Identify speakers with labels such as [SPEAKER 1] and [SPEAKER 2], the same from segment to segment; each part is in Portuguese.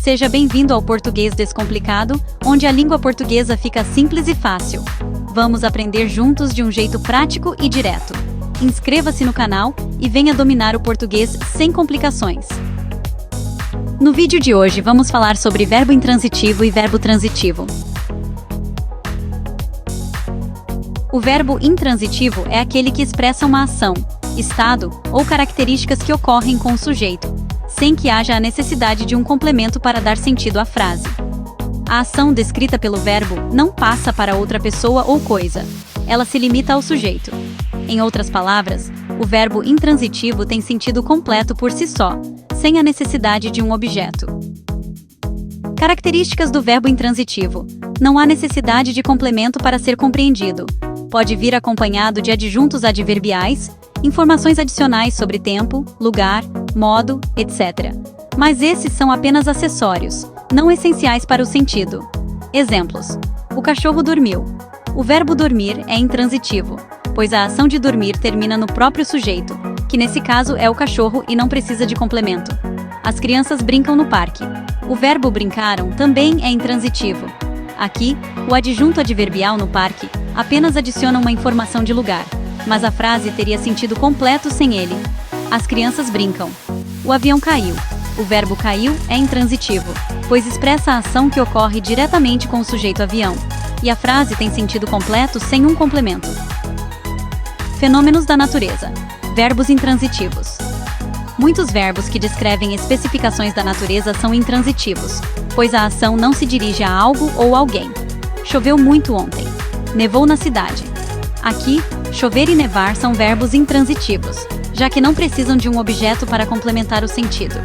[SPEAKER 1] Seja bem-vindo ao Português Descomplicado, onde a língua portuguesa fica simples e fácil. Vamos aprender juntos de um jeito prático e direto. Inscreva-se no canal e venha dominar o português sem complicações. No vídeo de hoje vamos falar sobre verbo intransitivo e verbo transitivo. O verbo intransitivo é aquele que expressa uma ação, estado ou características que ocorrem com o sujeito, sem que haja a necessidade de um complemento para dar sentido à frase. A ação descrita pelo verbo não passa para outra pessoa ou coisa, ela se limita ao sujeito. Em outras palavras, o verbo intransitivo tem sentido completo por si só, sem a necessidade de um objeto. Características do verbo intransitivo. Não há necessidade de complemento para ser compreendido. Pode vir acompanhado de adjuntos adverbiais, informações adicionais sobre tempo, lugar, modo, etc. Mas esses são apenas acessórios, não essenciais para o sentido. Exemplos: o cachorro dormiu. O verbo dormir é intransitivo, pois a ação de dormir termina no próprio sujeito, que nesse caso é o cachorro e não precisa de complemento. As crianças brincam no parque. O verbo brincaram também é intransitivo. Aqui, o adjunto adverbial no parque apenas adiciona uma informação de lugar, mas a frase teria sentido completo sem ele. As crianças brincam. O avião caiu. O verbo caiu é intransitivo, pois expressa a ação que ocorre diretamente com o sujeito avião, e a frase tem sentido completo sem um complemento. Fenômenos da natureza. Verbos intransitivos. Muitos verbos que descrevem especificações da natureza são intransitivos, pois a ação não se dirige a algo ou alguém. Choveu muito ontem. Nevou na cidade. Aqui, chover e nevar são verbos intransitivos, já que não precisam de um objeto para complementar o sentido.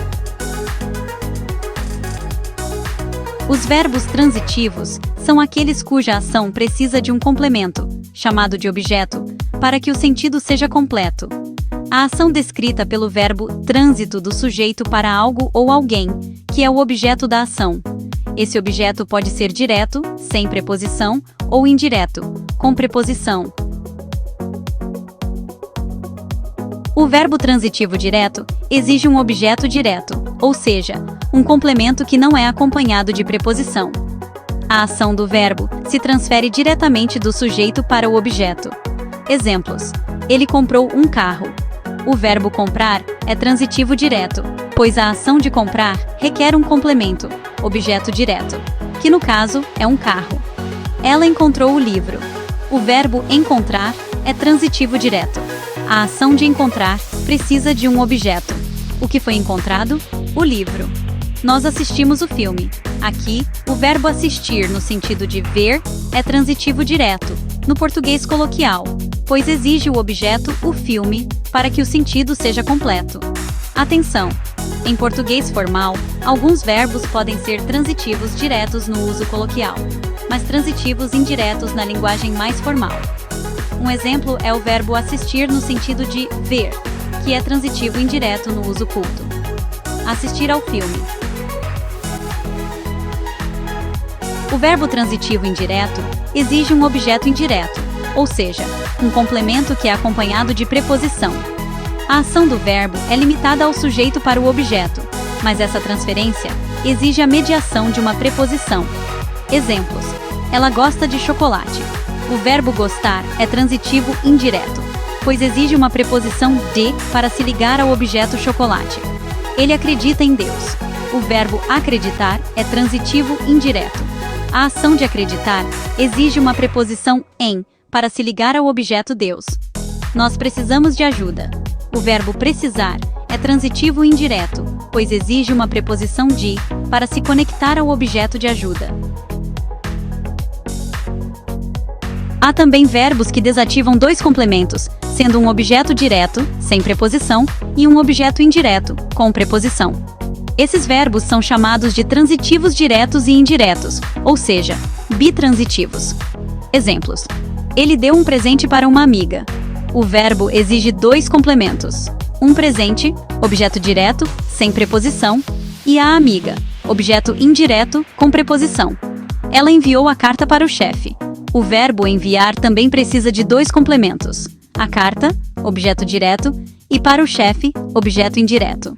[SPEAKER 1] Os verbos transitivos são aqueles cuja ação precisa de um complemento, chamado de objeto, para que o sentido seja completo. A ação descrita pelo verbo trânsito do sujeito para algo ou alguém, que é o objeto da ação. Esse objeto pode ser direto, sem preposição, ou indireto, com preposição. O verbo transitivo direto exige um objeto direto, ou seja, um complemento que não é acompanhado de preposição. A ação do verbo se transfere diretamente do sujeito para o objeto. Exemplos: ele comprou um carro. O verbo comprar é transitivo direto, pois a ação de comprar requer um complemento, objeto direto, que no caso é um carro. Ela encontrou o livro. O verbo encontrar é transitivo direto. A ação de encontrar precisa de um objeto. O que foi encontrado? O livro. Nós assistimos o filme. Aqui, o verbo assistir no sentido de ver é transitivo direto, no português coloquial, pois exige o objeto, o filme, para que o sentido seja completo. Atenção! Em português formal, alguns verbos podem ser transitivos diretos no uso coloquial, mas transitivos indiretos na linguagem mais formal. Um exemplo é o verbo assistir no sentido de ver, que é transitivo indireto no uso culto. Assistir ao filme. O verbo transitivo indireto exige um objeto indireto, ou seja, um complemento que é acompanhado de preposição. A ação do verbo é limitada ao sujeito para o objeto, mas essa transferência exige a mediação de uma preposição. Exemplos: ela gosta de chocolate. O verbo gostar é transitivo indireto, pois exige uma preposição de para se ligar ao objeto chocolate. Ele acredita em Deus. O verbo acreditar é transitivo indireto. A ação de acreditar exige uma preposição em para se ligar ao objeto Deus. Nós precisamos de ajuda. O verbo precisar é transitivo indireto, pois exige uma preposição de para se conectar ao objeto de ajuda. Há também verbos que desativam dois complementos, sendo um objeto direto, sem preposição, e um objeto indireto, com preposição. Esses verbos são chamados de transitivos diretos e indiretos, ou seja, bitransitivos. Exemplos: ele deu um presente para uma amiga. O verbo exige dois complementos: um presente, objeto direto, sem preposição, e a amiga, objeto indireto, com preposição. Ela enviou a carta para o chefe. O verbo enviar também precisa de dois complementos: a carta, objeto direto, e para o chefe, objeto indireto.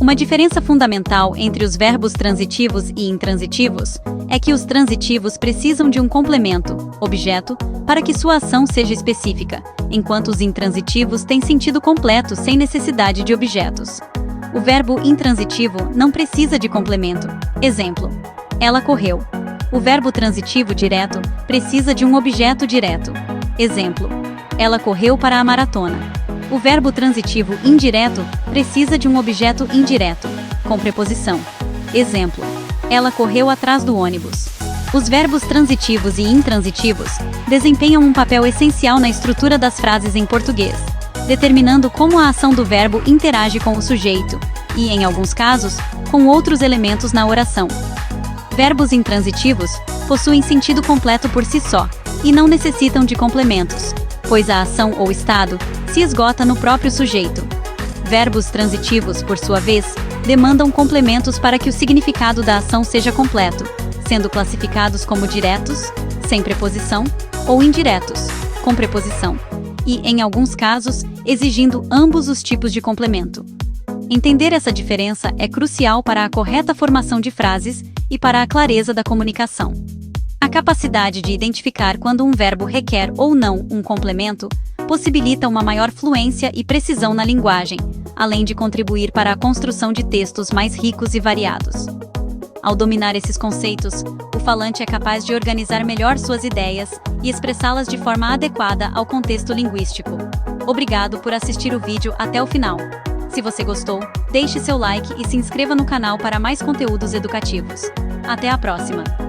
[SPEAKER 1] Uma diferença fundamental entre os verbos transitivos e intransitivos é que os transitivos precisam de um complemento, objeto, para que sua ação seja específica, enquanto os intransitivos têm sentido completo sem necessidade de objetos. O verbo intransitivo não precisa de complemento. Exemplo: ela correu. O verbo transitivo direto precisa de um objeto direto. Exemplo: ela correu para a maratona. O verbo transitivo indireto precisa de um objeto indireto, com preposição. Exemplo: ela correu atrás do ônibus. Os verbos transitivos e intransitivos desempenham um papel essencial na estrutura das frases em português, determinando como a ação do verbo interage com o sujeito e, em alguns casos, com outros elementos na oração. Verbos intransitivos possuem sentido completo por si só e não necessitam de complementos, pois a ação ou estado se esgota no próprio sujeito. Verbos transitivos, por sua vez, demandam complementos para que o significado da ação seja completo, sendo classificados como diretos, sem preposição, ou indiretos, com preposição, e, em alguns casos, exigindo ambos os tipos de complemento. Entender essa diferença é crucial para a correta formação de frases e para a clareza da comunicação. A capacidade de identificar quando um verbo requer ou não um complemento possibilita uma maior fluência e precisão na linguagem, além de contribuir para a construção de textos mais ricos e variados. Ao dominar esses conceitos, o falante é capaz de organizar melhor suas ideias e expressá-las de forma adequada ao contexto linguístico. Obrigado por assistir o vídeo até o final. Se você gostou, deixe seu like e se inscreva no canal para mais conteúdos educativos. Até a próxima!